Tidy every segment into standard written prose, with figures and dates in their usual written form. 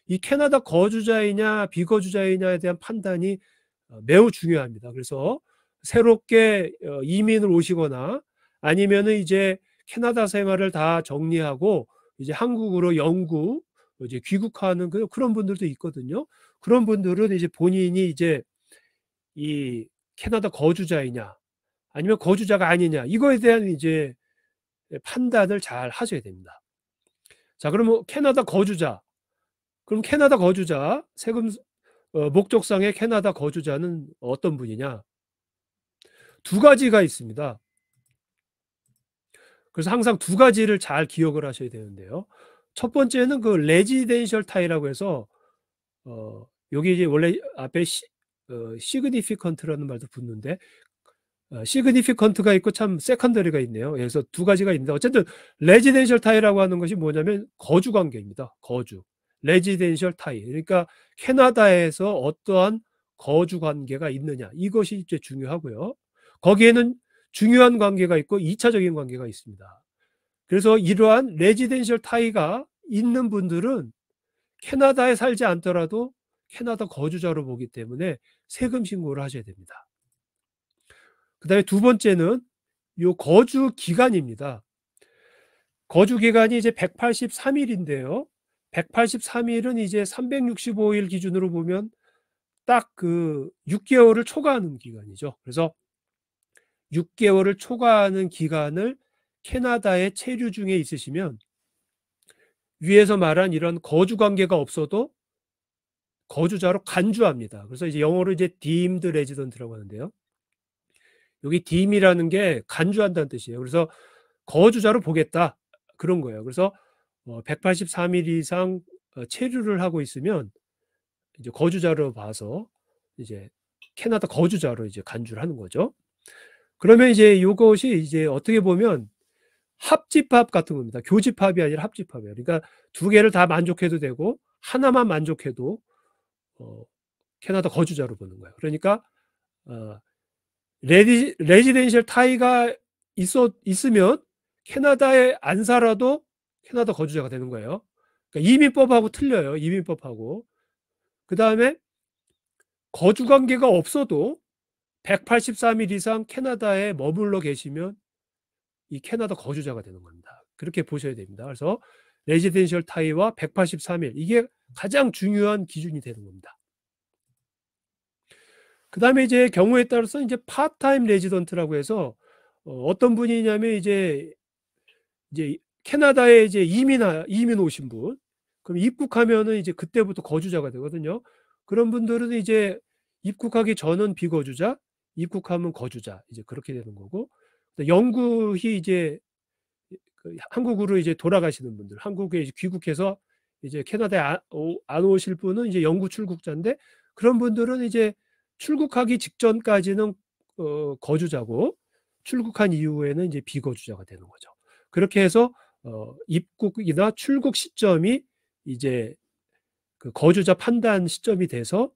이 캐나다 거주자이냐 비거주자이냐에 대한 판단이 매우 중요합니다. 그래서 새롭게 이민을 오시거나 아니면은 이제 캐나다 생활을 다 정리하고 이제 한국으로 영구 이제 귀국하는 그런 분들도 있거든요. 그런 분들은 이제 본인이 이제 이 캐나다 거주자이냐 아니면 거주자가 아니냐 이거에 대한 이제 판단을 잘 하셔야 됩니다. 자, 그러면 캐나다 거주자. 그럼 캐나다 거주자, 세금 목적상의 캐나다 거주자는 어떤 분이냐? 두 가지가 있습니다. 그래서 항상 두 가지를 잘 기억을 하셔야 되는데요. 첫 번째는 그 레지덴셜 타이라고 해서 여기 이제 원래 앞에 시그니피컨트라는 말도 붙는데 시그니피컨트가 있고 참 세컨더리가 있네요. 그래서 두 가지가 있는데 어쨌든 레지덴셜 타이라고 하는 것이 뭐냐면 거주 관계입니다. 거주. 레지덴셜 타이. 그러니까 캐나다에서 어떠한 거주 관계가 있느냐. 이것이 이제 중요하고요. 거기에는 중요한 관계가 있고 2차적인 관계가 있습니다. 그래서 이러한 레지덴셜 타이가 있는 분들은 캐나다에 살지 않더라도 캐나다 거주자로 보기 때문에 세금 신고를 하셔야 됩니다. 그다음에 두 번째는 요 거주 기간입니다. 거주 기간이 이제 183일인데요. 183일은 이제 365일 기준으로 보면 딱 그 6개월을 초과하는 기간이죠. 그래서 6개월을 초과하는 기간을 캐나다에 체류 중에 있으시면 위에서 말한 이런 거주 관계가 없어도 거주자로 간주합니다. 그래서 이제 영어로 이제 deemed resident라고 하는데요. 여기 deem이라는 게 간주한다는 뜻이에요. 그래서 거주자로 보겠다 그런 거예요. 그래서 183일 이상 체류를 하고 있으면 이제 거주자로 봐서 이제 캐나다 거주자로 이제 간주를 하는 거죠. 그러면 이제 이것이 이제 어떻게 보면 합집합 같은 겁니다. 교집합이 아니라 합집합이에요. 그러니까 두 개를 다 만족해도 되고 하나만 만족해도 캐나다 거주자로 보는 거예요. 그러니까 레지덴셜 타이가 있으면 캐나다에 안 살아도 캐나다 거주자가 되는 거예요. 그러니까 이민법하고 틀려요. 이민법하고. 그 다음에 거주 관계가 없어도 183일 이상 캐나다에 머물러 계시면 이 캐나다 거주자가 되는 겁니다. 그렇게 보셔야 됩니다. 그래서 레지덴셜 타이와 183일 이게 가장 중요한 기준이 되는 겁니다. 그 다음에 이제 경우에 따라서 이제 파트타임 레지던트라고 해서 어떤 분이냐면 이제 캐나다에 이제 이민 오신 분, 그럼 입국하면은 이제 그때부터 거주자가 되거든요. 그런 분들은 이제 입국하기 전은 비거주자, 입국하면 거주자, 이제 그렇게 되는 거고, 영구히 이제 한국으로 이제 돌아가시는 분들, 한국에 이제 귀국해서 이제 캐나다에 안 오실 분은 이제 영구 출국자인데, 그런 분들은 이제 출국하기 직전까지는 거주자고 출국한 이후에는 이제 비거주자가 되는 거죠. 그렇게 해서 입국이나 출국 시점이 이제 그 거주자 판단 시점이 돼서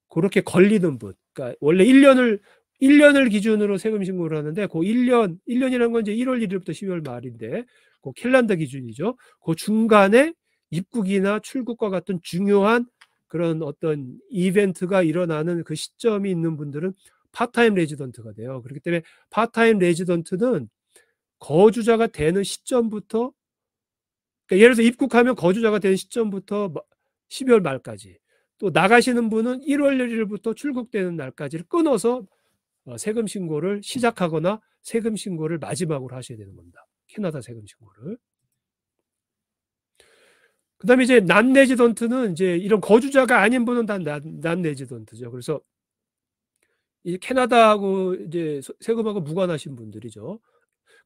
그렇게 걸리는 분, 그러니까 원래 1년을 기준으로 세금 신고를 하는데 그 1년이라는 건 이제 1월 1일부터 12월 말인데 그 캘린더 기준이죠. 그 중간에 입국이나 출국과 같은 중요한 그런 어떤 이벤트가 일어나는 그 시점이 있는 분들은 파트타임 레지던트가 돼요. 그렇기 때문에 파트타임 레지던트는 거주자가 되는 시점부터, 그러니까 예를 들어서 입국하면 거주자가 되는 시점부터 12월 말까지, 또 나가시는 분은 1월 1일부터 출국되는 날까지를 끊어서 세금 신고를 시작하거나 세금 신고를 마지막으로 하셔야 되는 겁니다. 캐나다 세금 신고를. 그 다음에 이제 난 레지던트는 이제 이런 거주자가 아닌 분은 다 난 레지던트죠. 그래서 이 캐나다하고 이제 세금하고 무관하신 분들이죠.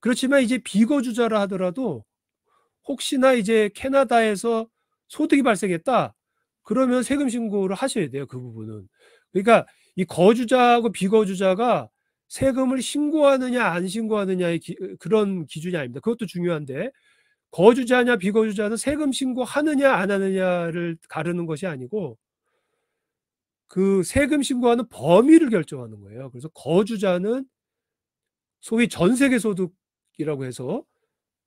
그렇지만 이제 비거주자라 하더라도 혹시나 이제 캐나다에서 소득이 발생했다 그러면 세금 신고를 하셔야 돼요. 그 부분은. 그러니까 이 거주자하고 비거주자가 세금을 신고하느냐 안 신고하느냐의 그런 기준이 아닙니다. 그것도 중요한데 거주자냐 비거주자는 세금 신고하느냐 안 하느냐를 가르는 것이 아니고 그 세금 신고하는 범위를 결정하는 거예요. 그래서 거주자는 소위 전세계 소득이라고 해서,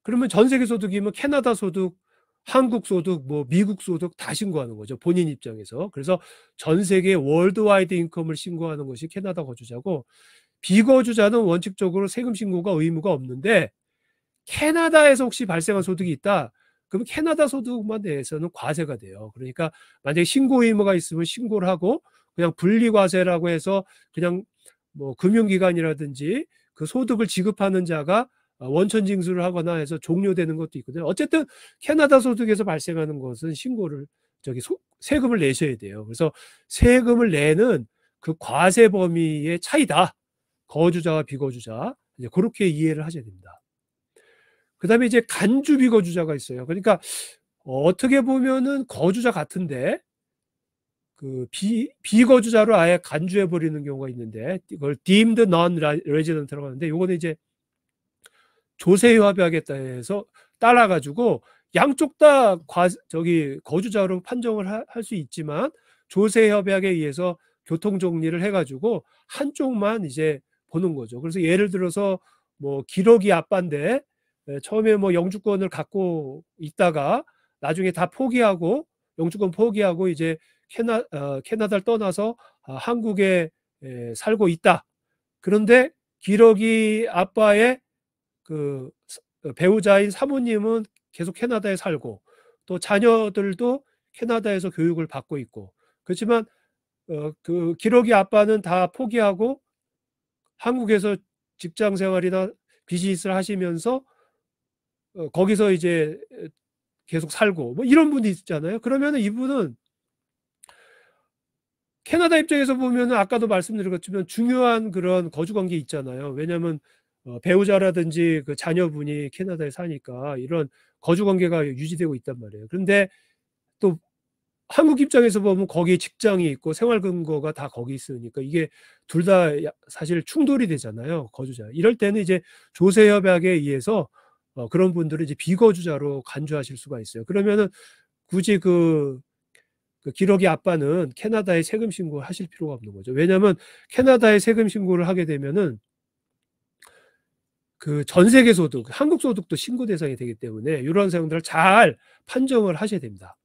그러면 전세계 소득이면 캐나다 소득, 한국 소득, 뭐 미국 소득 다 신고하는 거죠, 본인 입장에서. 그래서 전 세계 월드와이드 인컴을 신고하는 것이 캐나다 거주자고, 비거주자는 원칙적으로 세금 신고가 의무가 없는데 캐나다에서 혹시 발생한 소득이 있다, 그러면 캐나다 소득만 대해서는 과세가 돼요. 그러니까 만약에 신고 의무가 있으면 신고를 하고, 그냥 분리과세라고 해서 그냥 뭐 금융기관이라든지 그 소득을 지급하는 자가 원천 징수를 하거나 해서 종료되는 것도 있거든요. 어쨌든 캐나다 소득에서 발생하는 것은 신고를 세금을 내셔야 돼요. 그래서 세금을 내는 그 과세 범위의 차이다, 거주자와 비거주자. 이제 그렇게 이해를 하셔야 됩니다. 그다음에 이제 간주 비거주자가 있어요. 그러니까 어떻게 보면은 거주자 같은데 그 비거주자로 아예 간주해 버리는 경우가 있는데, 이걸 deemed non-resident라고 하는데, 요거는 이제 조세 협약에 따라서 따라 가지고 양쪽 다 거주자로 판정을 할 수 있지만, 조세 협약에 의해서 교통 정리를 해 가지고 한쪽만 이제 보는 거죠. 그래서 예를 들어서 뭐 기러기 아빠인데 처음에 뭐 영주권을 갖고 있다가 나중에 다 포기하고, 영주권 포기하고 이제 캐나다를 떠나서 한국에 살고 있다. 그런데 기러기 아빠의 그 배우자인 사모님은 계속 캐나다에 살고, 또 자녀들도 캐나다에서 교육을 받고 있고, 그렇지만 그 기러기 아빠는 다 포기하고 한국에서 직장 생활이나 비즈니스를 하시면서 거기서 이제 계속 살고, 뭐 이런 분이 있잖아요. 그러면 이분은 캐나다 입장에서 보면은 아까도 말씀드렸지만 중요한 그런 거주 관계 있잖아요. 왜냐하면 배우자라든지 그 자녀분이 캐나다에 사니까 이런 거주 관계가 유지되고 있단 말이에요. 그런데 또 한국 입장에서 보면 거기에 직장이 있고 생활 근거가 다 거기 있으니까 이게 둘 다 사실 충돌이 되잖아요, 거주자. 이럴 때는 이제 조세 협약에 의해서 그런 분들은 이제 비거주자로 간주하실 수가 있어요. 그러면은 굳이 그 기러기 아빠는 캐나다에 세금 신고를 하실 필요가 없는 거죠. 왜냐하면 캐나다에 세금 신고를 하게 되면은 그 전 세계 소득, 한국 소득도 신고 대상이 되기 때문에 이런 사항들을 잘 판정을 하셔야 됩니다.